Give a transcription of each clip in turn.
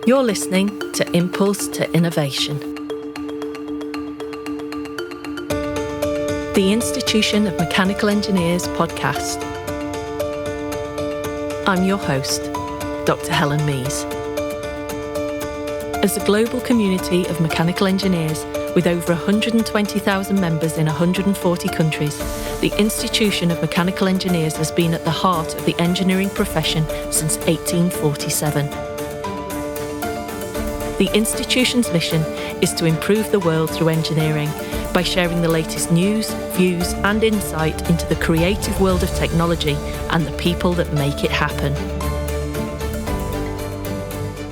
You're listening to Impulse to Innovation. The Institution of Mechanical Engineers podcast. I'm your host, Dr. Helen Mees. As a global community of mechanical engineers with over 120,000 members in 140 countries, the Institution of Mechanical Engineers has been at the heart of the engineering profession since 1847. The institution's mission is to improve the world through engineering by sharing the latest news, views and insight into the creative world of technology and the people that make it happen.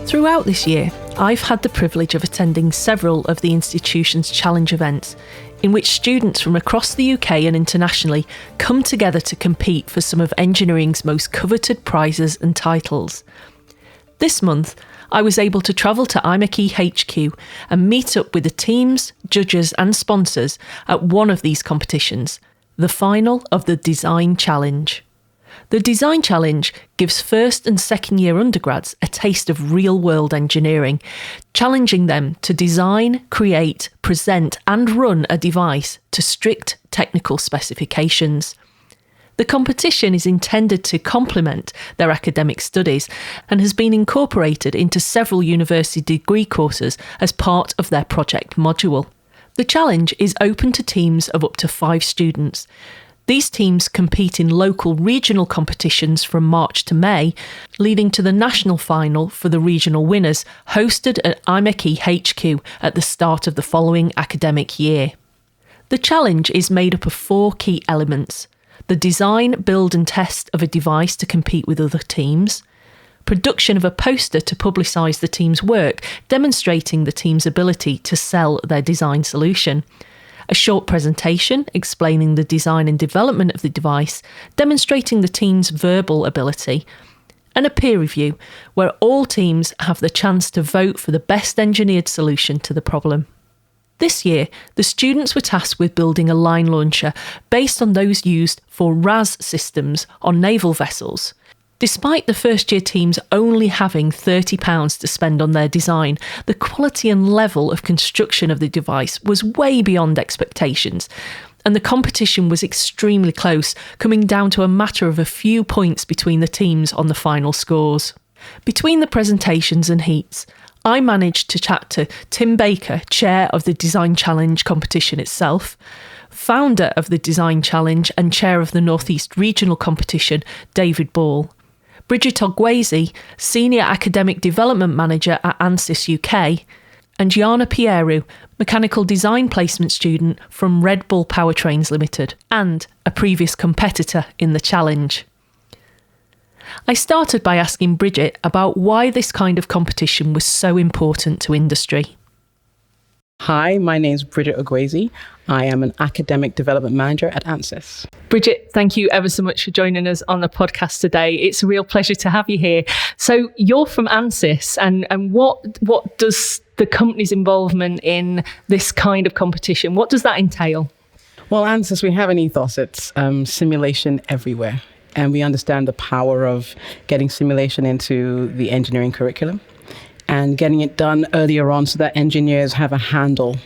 Throughout this year, I've had the privilege of attending several of the institution's challenge events, in which students from across the UK and internationally come together to compete for some of engineering's most coveted prizes and titles. This month, I was able to travel to IMechE HQ and meet up with the teams, judges and sponsors at one of these competitions, the final of the Design Challenge. The Design Challenge gives first and second year undergrads a taste of real-world engineering, challenging them to design, create, present and run a device to strict technical specifications. The competition is intended to complement their academic studies and has been incorporated into several university degree courses as part of their project module. The challenge is open to teams of up to 5 students. These teams compete in local regional competitions from March to May, leading to the national final for the regional winners, hosted at IMechE HQ at the start of the following academic year. The challenge is made up of 4 key elements: the design, build and test of a device to compete with other teams, production of a poster to publicise the team's work, demonstrating the team's ability to sell their design solution, a short presentation explaining the design and development of the device, demonstrating the team's verbal ability, and a peer review where all teams have the chance to vote for the best engineered solution to the problem. This year, the students were tasked with building a line launcher based on those used for RAS systems on naval vessels. Despite the first year teams only having £30 to spend on their design, the quality and level of construction of the device was way beyond expectations, and the competition was extremely close, coming down to a matter of a few points between the teams on the final scores. Between the presentations and heats, I managed to chat to Tim Baker, chair of the Design Challenge competition itself, founder of the Design Challenge and chair of the North East Regional competition, David Ball, Bridget Ogwesi, Senior Academic Development Manager at ANSYS UK, and Gianna Pieru, Mechanical Design Placement student from Red Bull Powertrains Limited, and a previous competitor in the challenge. I started by asking Bridget about why this kind of competition was so important to industry. Hi, my name is Bridget Ogwesi. I am an Academic Development Manager at ANSYS. Bridget, thank you ever so much for joining us on the podcast today. It's a real pleasure to have you here. So you're from ANSYS, and what does the company's involvement in this kind of competition, what does that entail? Well, ANSYS, we have an ethos. It's simulation everywhere. And we understand the power of getting simulation into the engineering curriculum and getting it done earlier on so that engineers have a handle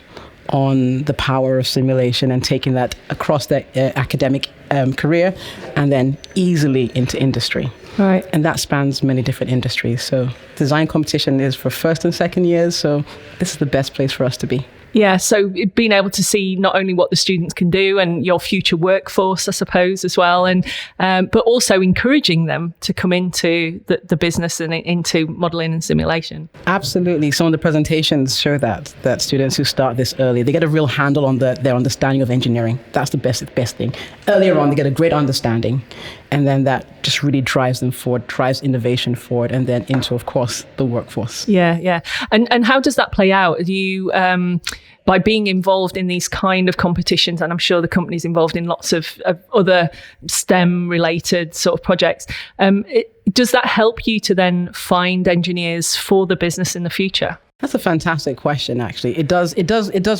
on the power of simulation and taking that across their academic career and then easily into industry. Right. And that spans many different industries. So design competition is for first and second years. So this is the best place for us to be. Yeah, so being able to see not only what the students can do and your future workforce, I suppose, as well, and but also encouraging them to come into the business and into modelling and simulation. Absolutely. Some of the presentations show that students who start this early, they get a real handle on their understanding of engineering. That's the best thing. Earlier on, they get a great understanding, and then that just really drives them forward, drives innovation forward, and then into, of course, the workforce. Yeah. And how does that play out? Do you, by being involved in these kind of competitions, and I'm sure the company's involved in lots of other STEM-related sort of projects, does that help you to then find engineers for the business in the future? That's a fantastic question, actually. It does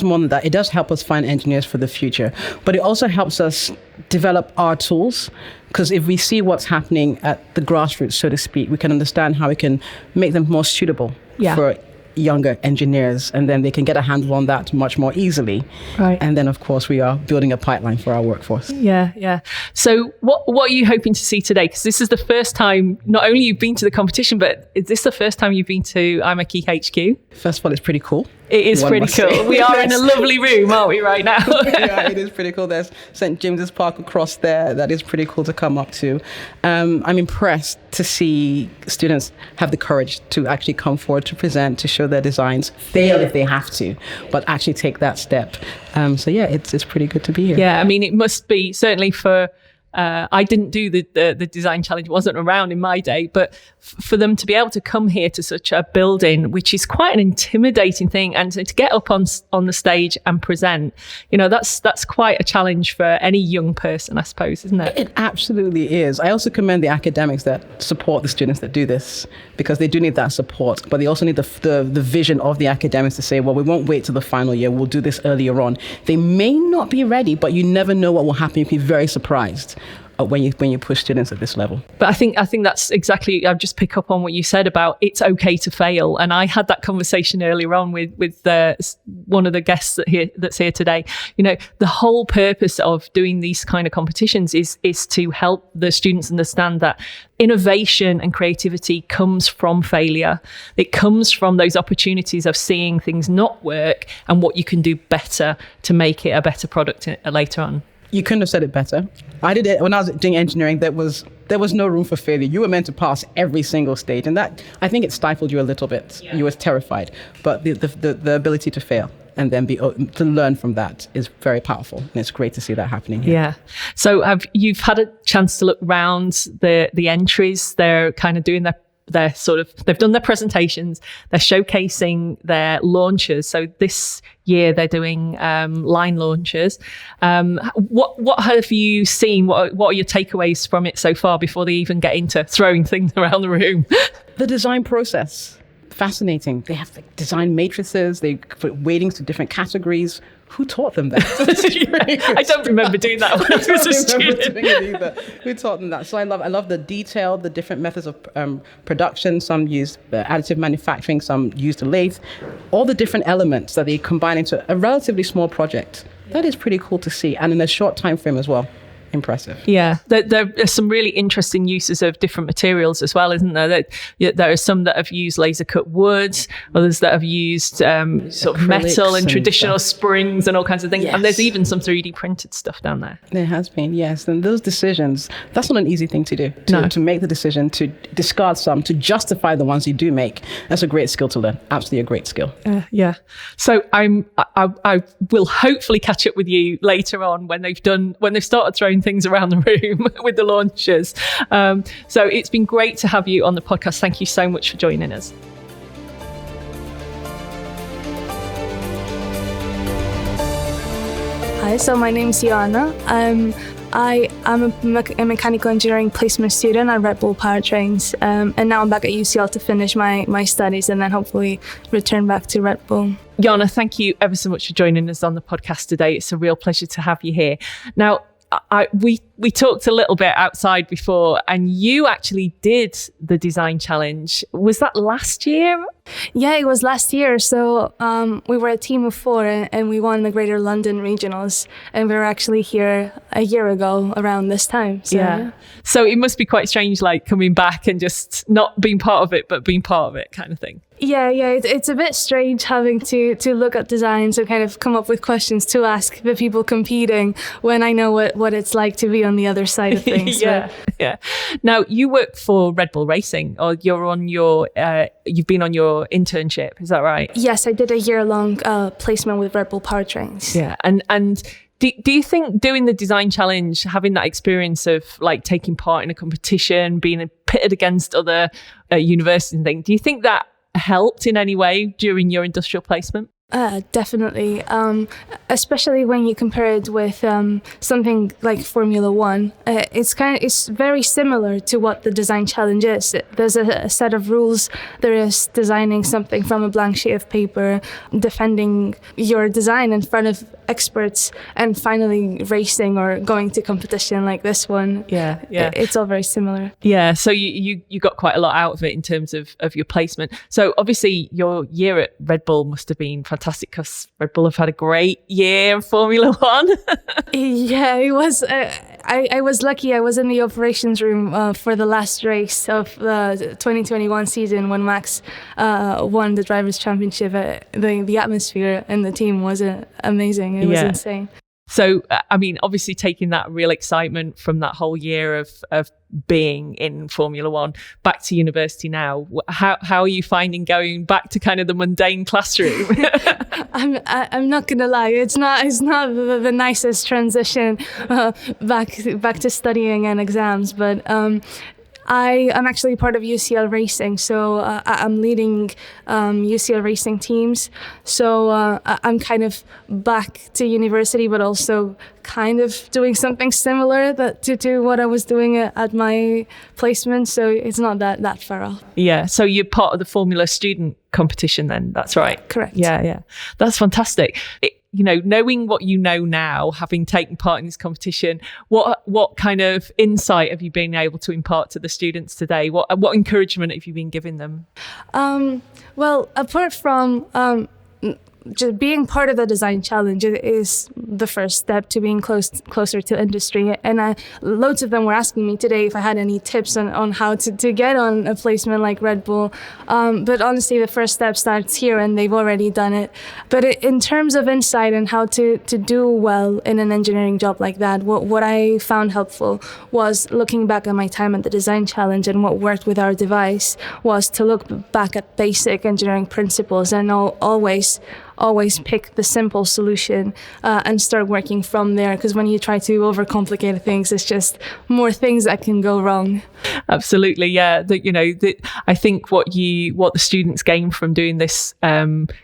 more than that. It does help us find engineers for the future, but it also helps us develop our tools, because if we see what's happening at the grassroots, so to speak, we can understand how we can make them more suitable for younger engineers, and then they can get a handle on that much more easily. Right. And then, of course, we are building a pipeline for our workforce. Yeah. So what are you hoping to see today? Because this is the first time, not only you've been to the competition, but is this the first time you've been to IMechE HQ? First of all, it's pretty cool. It is pretty cool. We are in a lovely room, aren't we, right now? Yeah, it is pretty cool. There's St. James's Park across there. That is pretty cool to come up to. I'm impressed to see students have the courage to actually come forward to present, to show their designs, fail if they have to, but actually take that step. So yeah, it's pretty good to be here. Yeah, I mean, it must be certainly for... I didn't do the design challenge, wasn't around in my day, but for them to be able to come here to such a building, which is quite an intimidating thing, and to get up on the stage and present, that's quite a challenge for any young person, I suppose, isn't it? It absolutely is. I also commend the academics that support the students that do this, because they do need that support, but they also need the vision of the academics to say, well, we won't wait till the final year, we'll do this earlier on. They may not be ready, but you never know what will happen. You'll be very surprised when you push students at this level. But I think that's exactly, I'll just pick up on what you said about it's okay to fail. And I had that conversation earlier on with one of the guests that's here today. The whole purpose of doing these kind of competitions is to help the students understand that innovation and creativity comes from failure. It comes from those opportunities of seeing things not work and what you can do better to make it a better product later on. You couldn't have said it better. I did it when I was doing engineering. There was no room for failure. You were meant to pass every single stage, and that, I think, it stifled you a little bit. Yeah. You were terrified, but the ability to fail and then to learn from that is very powerful, and it's great to see that happening here. Yeah. So you've had a chance to look round the entries. They're kind of doing they've done their presentations, they're showcasing their launches. So this year they're doing line launches. What have you seen? What are your takeaways from it so far before they even get into throwing things around the room? The design process, fascinating. They have design matrices, they put weightings to different categories. Who taught them that? I don't remember doing that when I was a student. Doing it either. Who taught them that? So I love the detail, the different methods of production. Some use additive manufacturing, some use the lathe. All the different elements that they combine into a relatively small project. That is pretty cool to see, and in a short time frame as well. Impressive. Yeah, there are some really interesting uses of different materials as well, isn't there? There are some that have used laser cut wood, others that have used sort of metal and traditional springs and all kinds of things. Yes. And there's even some 3D printed stuff down there. There has been, yes. And those decisions, that's not an easy thing to do. To make the decision, to discard some, to justify the ones you do make. That's a great skill to learn. Absolutely a great skill. Yeah. So I will hopefully catch up with you later on when they've started throwing things around the room with the launchers. So it's been great to have you on the podcast. Thank you so much for joining us. Hi, so my name's Joanna. I'm a mechanical engineering placement student at Red Bull Powertrains, and now I'm back at UCL to finish my studies and then hopefully return back to Red Bull. Joanna, thank you ever so much for joining us on the podcast today. It's a real pleasure to have you here. Now, we talked a little bit outside before, and you actually did the design challenge. Was that last year? Yeah, it was last year. So we were a team of 4 and we won the Greater London Regionals, and we were actually here a year ago around this time. So, yeah. So it must be quite strange, like coming back and just not being part of it, but being part of it kind of thing. Yeah, it's a bit strange having to look at designs and kind of come up with questions to ask the people competing when I know what it's like to be on the other side of things. Yeah. Now, you work for Red Bull Racing, or you've been on your internship, is that right? Yes, I did a year-long placement with Red Bull Powertrains. Yeah, and do you think doing the design challenge, having that experience of like taking part in a competition, being pitted against other universities and things, do you think that helped in any way during your industrial placement? Definitely, especially when you compare it with something like Formula One. It's very similar to what the design challenge is. There's a set of rules. There is designing something from a blank sheet of paper, defending your design in front of experts and finally racing or going to competition like this one. Yeah. It's all very similar. Yeah, so you got quite a lot out of it in terms of your placement. So obviously your year at Red Bull must have been fantastic, because Red Bull have had a great year in Formula One. Yeah, it was. I was lucky. I was in the operations room for the last race of the 2021 season when Max won the Drivers' Championship. The atmosphere and the team was amazing. It was insane. So, I mean, obviously taking that real excitement from that whole year of being in Formula One back to university now, how are you finding going back to kind of the mundane classroom? I'm not gonna lie, it's not the nicest transition back to studying and exams, but I'm actually part of UCL Racing, so I'm leading UCL Racing teams. So I'm kind of back to university, but also kind of doing something similar to what I was doing at my placement. So it's not that far off. Yeah. So you're part of the Formula Student competition then? That's right. Correct. Yeah. That's fantastic. Knowing what you know now, having taken part in this competition, what kind of insight have you been able to impart to the students today? What encouragement have you been giving them? Well, apart from just being part of the design challenge is the first step to being closer to industry. And loads of them were asking me today if I had any tips on how to get on a placement like Red Bull. But honestly, the first step starts here, and they've already done it. But in terms of insight and how to do well in an engineering job like that, what I found helpful was looking back at my time at the design challenge, and what worked with our device was to look back at basic engineering principles and always pick the simple solution and start working from there, because when you try to overcomplicate things, it's just more things that can go wrong. Absolutely, yeah. I think what the students gain from doing this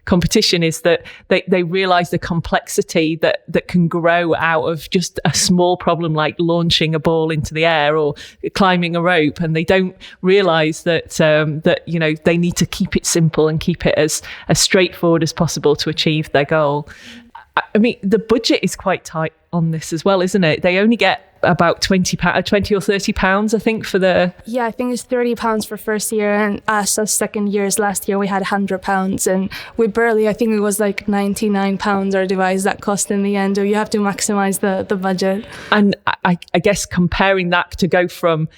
competition is that they realise the complexity that can grow out of just a small problem like launching a ball into the air or climbing a rope, and they don't realise that they need to keep it simple and keep it as straightforward as possible to achieve their goal. I mean, the budget is quite tight on this as well, isn't it? They only get about £20 or £30, I think, for the... Yeah, I think it's £30 for first year, and as second years last year we had £100, and we barely, I think it was like £99 our device that cost in the end. So you have to maximize the budget. And I guess comparing that to go from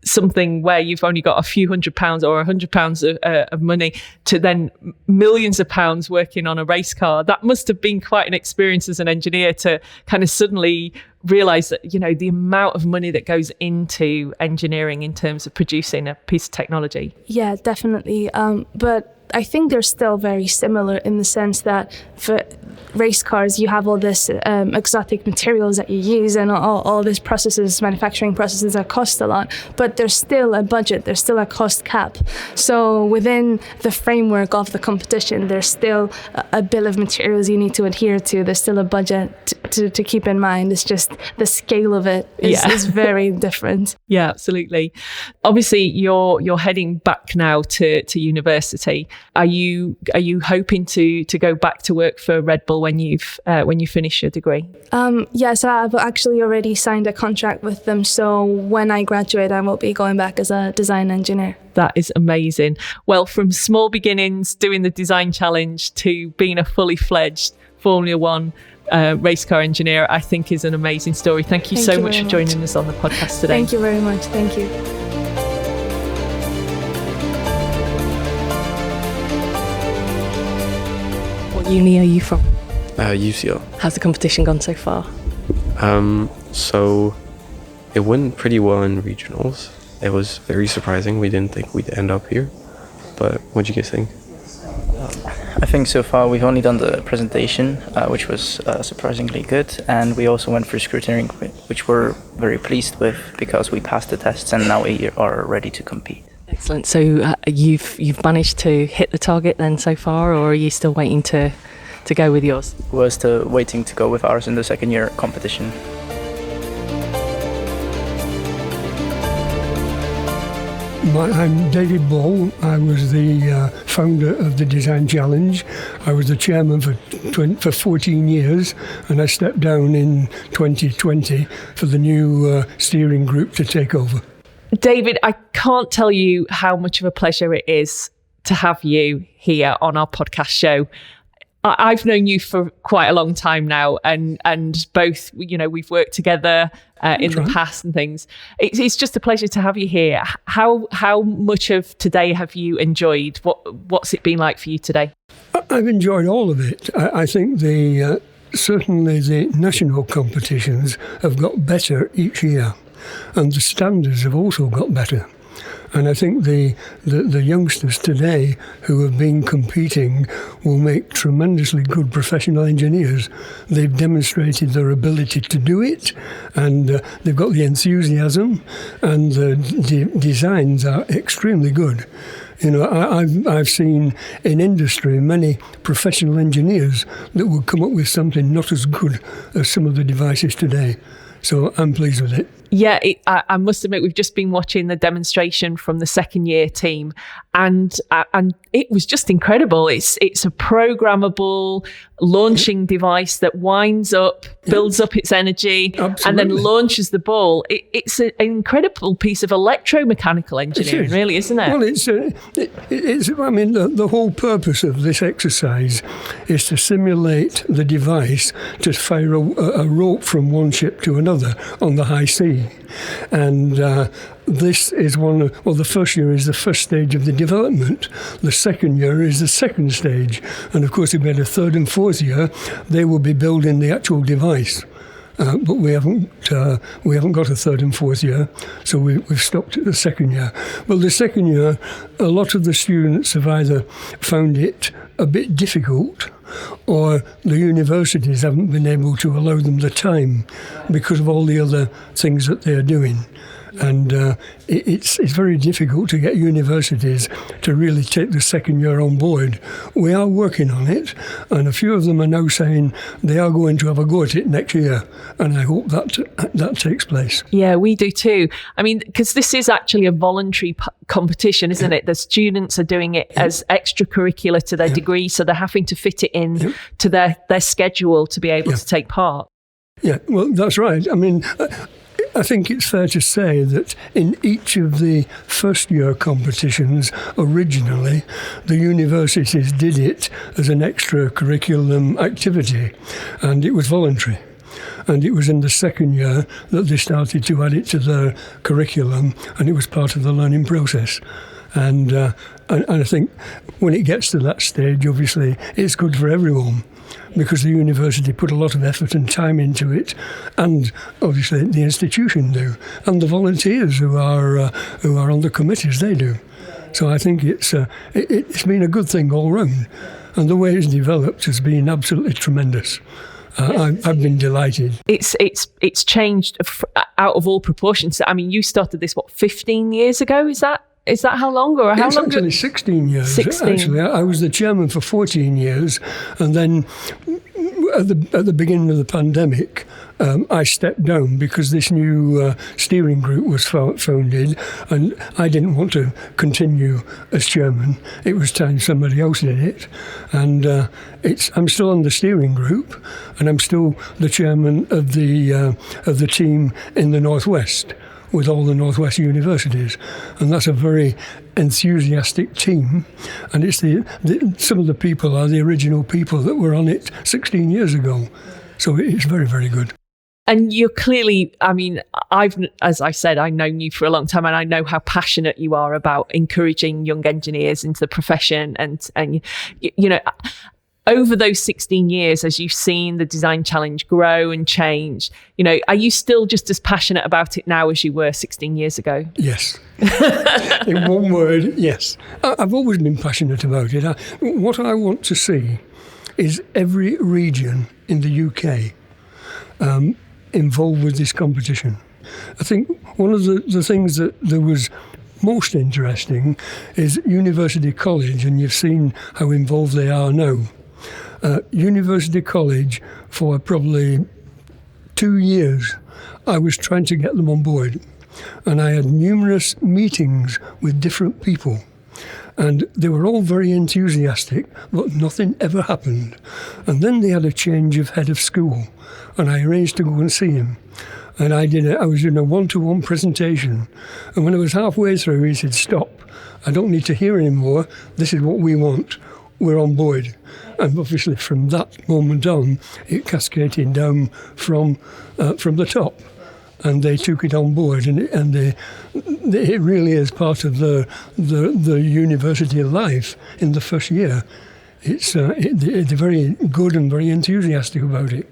something where you've only got a few £100 or £100 of money to then millions of pounds working on a race car, that must have been quite an experience as an engineer to kind of suddenly realise that, the amount of money that goes into engineering in terms of producing a piece of technology. Yeah, definitely. But I think they're still very similar in the sense that for race cars, you have all this exotic materials that you use and all these manufacturing processes that cost a lot, but there's still a budget, there's still a cost cap. So within the framework of the competition, there's still a bill of materials you need to adhere to. There's still a budget to keep in mind. It's just the scale of it is very different. Yeah, absolutely. Obviously, you're heading back now to university. Are you hoping to go back to work for Red Bull when you finish your degree? Yes, I've actually already signed a contract with them. So when I graduate, I will be going back as a design engineer. That is amazing. Well, from small beginnings, doing the design challenge, to being a fully fledged Formula One race car engineer, I think is an amazing story. Thank you so much for joining us on the podcast today. Thank you very much. Thank you. What uni are you from? UCL. How's the competition gone so far? So it went pretty well in regionals. It was very surprising. We didn't think we'd end up here. But what do you guys think? I think so far we've only done the presentation, which was surprisingly good, and we also went for scrutineering, which we're very pleased with because we passed the tests and now we are ready to compete. Excellent. So you've managed to hit the target then so far, or are you still waiting to go with yours? We're still waiting to go with ours in the second year competition. I'm David Ball. I was the founder of the Design Challenge. I was the chairman for 14 years, and I stepped down in 2020 for the new steering group to take over. David, I can't tell you how much of a pleasure it is to have you here on our podcast show. I've known you for quite a long time now, and both, we've worked together in the past and things. It's just a pleasure to have you here. How much of today have you enjoyed? What's it been like for you today? I've enjoyed all of it. I think certainly the national competitions have got better each year, and the standards have also got better. And I think the youngsters today who have been competing will make tremendously good professional engineers. They've demonstrated their ability to do it, and they've got the enthusiasm, and the designs are extremely good. I've seen in industry many professional engineers that would come up with something not as good as some of the devices today. So I'm pleased with it. Yeah, I must admit, we've just been watching the demonstration from the second year team, and it was just incredible. It's a programmable launching device that winds up, builds up its energy, and then launches the ball. It's an incredible piece of electromechanical engineering, really, isn't it? Well, it's. I mean, the whole purpose of this exercise is to simulate the device to fire a rope from one ship to another on the high sea. And this is the first year is the first stage of the development. The second year is the second stage. And of course, if we had a third and fourth year, they will be building the actual device. But we haven't got a third and fourth year, so we've stopped at the second year. Well, the second year, a lot of the students have either found it a bit difficult, or the universities haven't been able to allow them the time because of all the other things that they're doing. And it's very difficult to get universities to really take the second year on board. We are working on it, and a few of them are now saying they are going to have a go at it next year, and I hope that takes place. Yeah, we do too. I mean, because this is actually a voluntary competition, isn't it? The students are doing it as extracurricular to their degree, so they're having to fit it in to their schedule to be able to take part. Yeah, well, that's right. I mean, I think it's fair to say that in each of the first year competitions originally, the universities did it as an extracurriculum activity, and it was voluntary. And it was in the second year that they started to add it to their curriculum, and it was part of the learning process. And I think when it gets to that stage, obviously, it's good for everyone, because the university put a lot of effort and time into it, and obviously the institution do, and the volunteers who are on the committees, they do. So I think it's been a good thing all round, and the way it's developed has been absolutely tremendous. I've been delighted. It's changed out of all proportions. I mean, you started this 15 years ago? Is that how long, or how long? It's actually 16 years. 16. Actually, I was the chairman for 14 years, and then at the beginning of the pandemic, I stepped down because this new steering group was founded, and I didn't want to continue as chairman. It was time somebody else did it, and I'm still on the steering group, and I'm still the chairman of the team in the Northwest, with all the Northwest universities, and that's a very enthusiastic team, and it's some of the people are the original people that were on it 16 years ago, so it's very, very good. And you're clearly, I mean, as I said, I've known you for a long time, and I know how passionate you are about encouraging young engineers into the profession, and over those 16 years, as you've seen the Design Challenge grow and change, are you still just as passionate about it now as you were 16 years ago? Yes. In one word, yes. I've always been passionate about it. What I want to see is every region in the UK involved with this competition. I think one of the things that there was most interesting is University College, and you've seen how involved they are now. University College, for probably 2 years, I was trying to get them on board. and I had numerous meetings with different people. And they were all very enthusiastic, but nothing ever happened. And then they had a change of head of school, and I arranged to go and see him. And I was doing a one-to-one presentation. And when I was halfway through, he said, "Stop. I don't need to hear anymore. This is what we want. We're on board." And obviously from that moment on, it cascaded down from the top. And they took it on board, and it really is part of the university life in the first year. They're very good and very enthusiastic about it.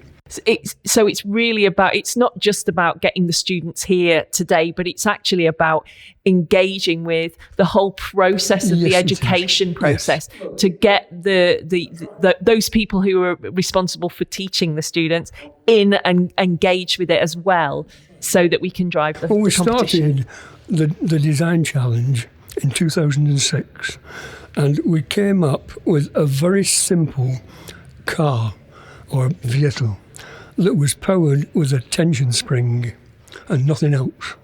So it's really about, it's not just about getting the students here today, but it's actually about engaging with the whole process of the education process to get those people who are responsible for teaching the students in and engage with it as well, so that we can drive the competition. Started the design challenge in 2006, and we came up with a very simple car or vehicle that was powered with a tension spring and nothing else.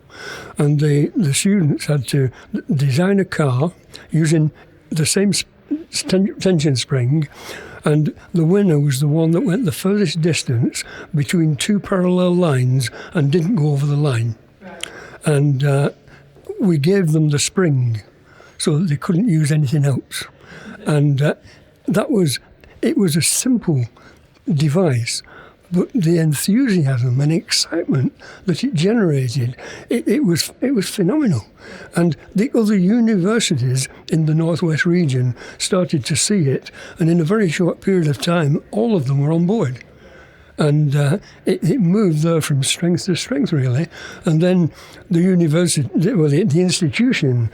And the students had to design a car using the same tension spring, and the winner was the one that went the furthest distance between two parallel lines and didn't go over the line. And we gave them the spring so that they couldn't use anything else. And it was a simple device, but the enthusiasm and excitement that it generated, it was phenomenal. And the other universities in the Northwest region started to see it, and in a very short period of time, all of them were on board. And it moved there from strength to strength, really. And then the university, the institution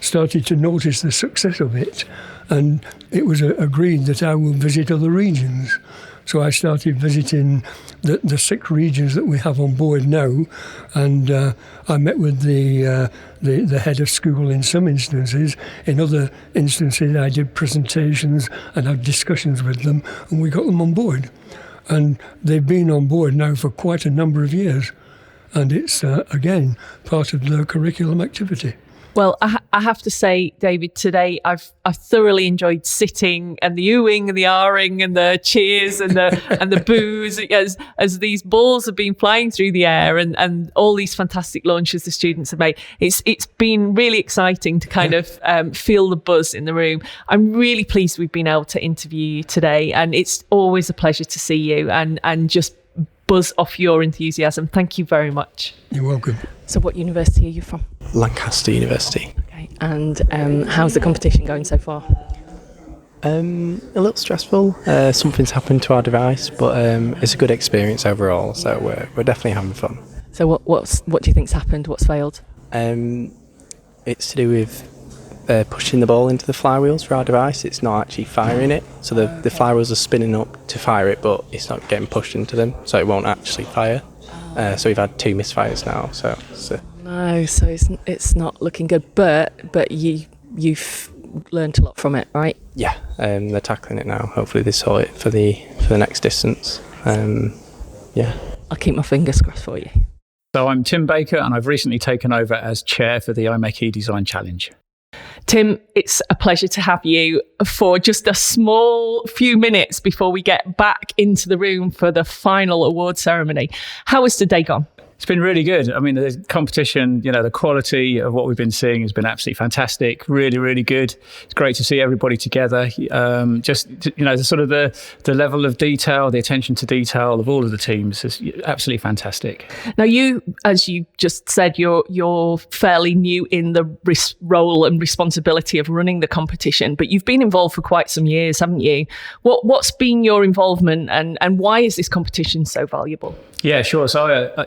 started to notice the success of it, and it was agreed that I will visit other regions. So I started visiting the 6 regions that we have on board now, and I met with the head of school in some instances. In other instances, I did presentations and had discussions with them, and we got them on board. And they've been on board now for quite a number of years, and it's, again, part of the curriculum activity. Well, I have to say, David, today I've thoroughly enjoyed sitting and the oohing and the ahhing and the cheers and the boos as these balls have been flying through the air and all these fantastic launches the students have made. It's been really exciting to kind of feel the buzz in the room. I'm really pleased we've been able to interview you today, and it's always a pleasure to see you and just buzz off your enthusiasm. Thank you very much. You're welcome. So what university are you from? Lancaster University. Okay, and how's the competition going so far? A little stressful. Something's happened to our device, but it's a good experience overall, so we're definitely having fun. So what do you think's happened? What's failed? It's to do with pushing the ball into the flywheels for our device. It's not actually firing it, so the flywheels are spinning up to fire it, but it's not getting pushed into them, so it won't actually fire. So we've had 2 misfires now. So it's not looking good. But you've learned a lot from it, right? Yeah, they're tackling it now. Hopefully they sort it for the next distance. Yeah. I'll keep my fingers crossed for you. So I'm Tim Baker, and I've recently taken over as chair for the IMechE Design Challenge. Tim, it's a pleasure to have you for just a small few minutes before we get back into the room for the final award ceremony. How has today gone? It's been really good. I mean, the competition, the quality of what we've been seeing has been absolutely fantastic. Really, really good. It's great to see everybody together. The sort of the level of detail, the attention to detail of all of the teams is absolutely fantastic. Now, you, as you just said, you're fairly new in the role and responsibility of running the competition, but you've been involved for quite some years, haven't you? What's been your involvement, and why is this competition so valuable? Yeah, sure. So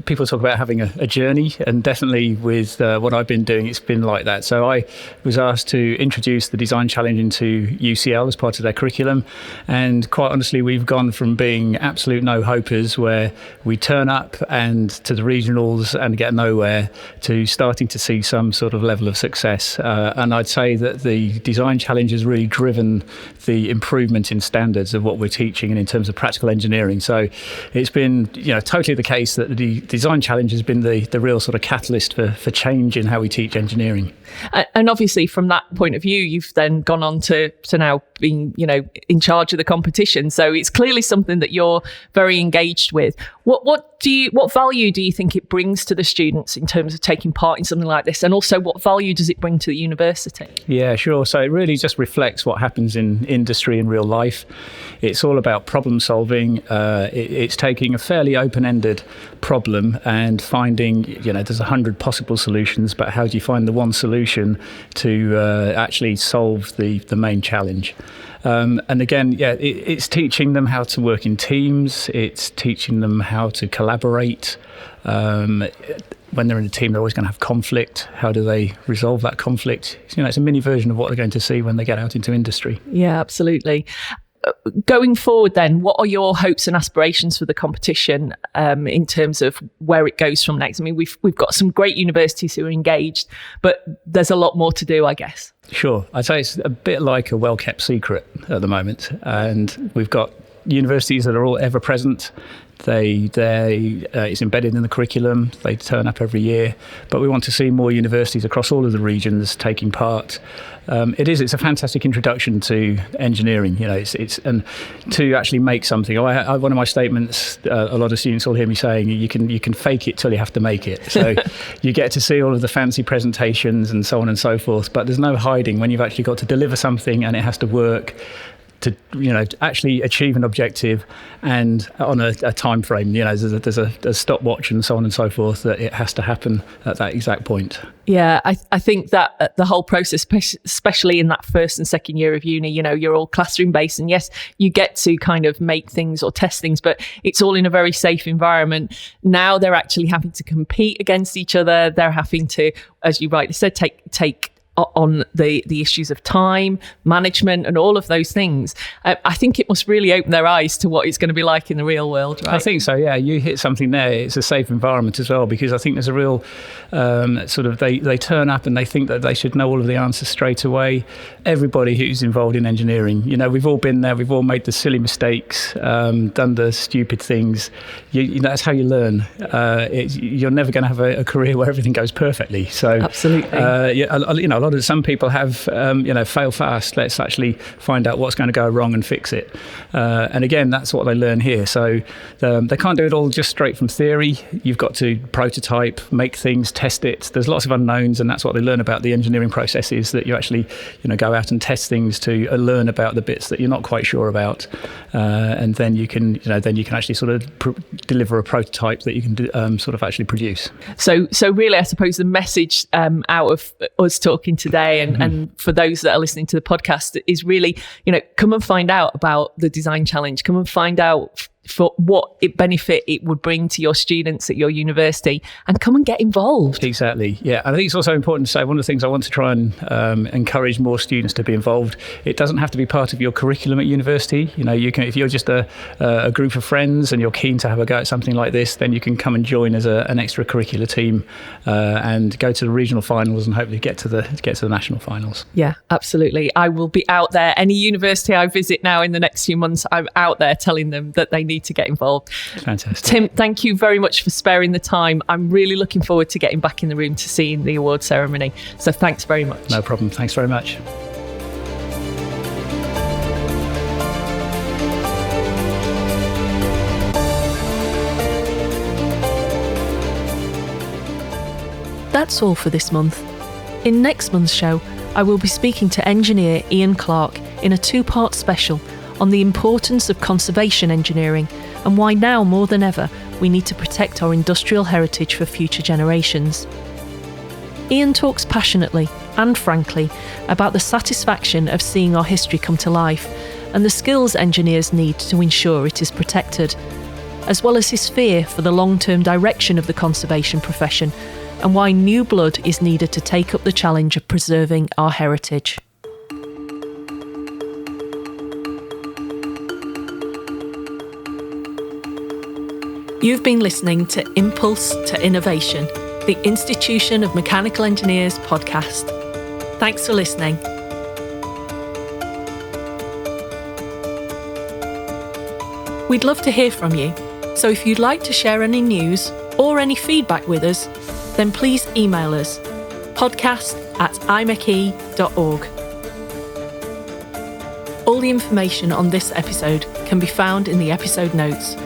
people talk about having a journey, and definitely with what I've been doing, it's been like that. So I was asked to introduce the Design Challenge into UCL as part of their curriculum. And quite honestly, we've gone from being absolute no-hopers, where we turn up and to the regionals and get nowhere, to starting to see some sort of level of success. And I'd say that the Design Challenge has really driven the improvement in standards of what we're teaching and in terms of practical engineering. So it's been totally the case that the the design challenge has been the real sort of catalyst for change in how we teach engineering. And obviously, from that point of view, you've then gone on to now being, in charge of the competition. So it's clearly something that you're very engaged with. What value do you think it brings to the students in terms of taking part in something like this? And also, what value does it bring to the university? Yeah, sure. So it really just reflects what happens in industry in real life. It's all about problem solving. It's taking a fairly open-ended problem and finding, there's 100 possible solutions, but how do you find the one solution to actually solve the main challenge? And again, it's teaching them how to work in teams. It's teaching them how to collaborate. When they're in a team, they're always going to have conflict. How do they resolve that conflict? It's a mini version of what they're going to see when they get out into industry. Yeah, absolutely. Going forward then, what are your hopes and aspirations for the competition in terms of where it goes from next? I mean, we've got some great universities who are engaged, but there's a lot more to do, I guess. Sure. I'd say it's a bit like a well-kept secret at the moment. And we've got universities that are all ever present. It's embedded in the curriculum. They turn up every year, but we want to see more universities across all of the regions taking part. It's a fantastic introduction to engineering. And to actually make something. One of my statements, a lot of students will hear me saying, you can fake it till you have to make it. So you get to see all of the fancy presentations and so on and so forth, but there's no hiding when you've actually got to deliver something and it has to work to actually achieve an objective and on a time frame. There's a stopwatch and so on and so forth, that it has to happen at that exact point. Yeah, I think that the whole process, especially in that first and second year of uni, you're all classroom based, and yes, you get to kind of make things or test things, but it's all in a very safe environment. Now they're actually having to compete against each other. They're having to, as you rightly said, take on the issues of time, management, and all of those things. I think it must really open their eyes to what it's going to be like in the real world, right? I think so, yeah. You hit something there. It's a safe environment as well, because I think there's a real they turn up and they think that they should know all of the answers straight away. Everybody who's involved in engineering, we've all been there. We've all made the silly mistakes, done the stupid things. That's how you learn. You're never going to have a career where everything goes perfectly. So absolutely. Some people have, fail fast. Let's actually find out what's going to go wrong and fix it. And again, that's what they learn here. So they can't do it all just straight from theory. You've got to prototype, make things, test it. There's lots of unknowns, and that's what they learn about the engineering processes, that you actually, go out and test things to learn about the bits that you're not quite sure about. And then you can actually sort of deliver a prototype that you can sort of actually produce. So really, I suppose the message out of us talking today and for those that are listening to the podcast is really, come and find out about the design challenge. Come and find out for what benefit it would bring to your students at your university, and come and get involved. Exactly, yeah. I think it's also important to say, one of the things I want to try and encourage more students to be involved, it doesn't have to be part of your curriculum at university. You can, if you're just a group of friends and you're keen to have a go at something like this, then you can come and join as an extracurricular team and go to the regional finals and hopefully get to the national finals. Yeah, absolutely. I will be out there. Any university I visit now in the next few months, I'm out there telling them that they need to get involved. Fantastic. Tim, thank you very much for sparing the time. I'm really looking forward to getting back in the room to seeing the award ceremony. So thanks very much. No problem. Thanks very much. That's all for this month. In next month's show, I will be speaking to engineer Ian Clark in a 2-part special on the importance of conservation engineering and why now more than ever we need to protect our industrial heritage for future generations. Ian talks passionately and frankly about the satisfaction of seeing our history come to life and the skills engineers need to ensure it is protected, as well as his fear for the long-term direction of the conservation profession and why new blood is needed to take up the challenge of preserving our heritage. You've been listening to Impulse to Innovation, the Institution of Mechanical Engineers podcast. Thanks for listening. We'd love to hear from you, so if you'd like to share any news or any feedback with us, then please email us podcast@imeche.org. All the information on this episode can be found in the episode notes.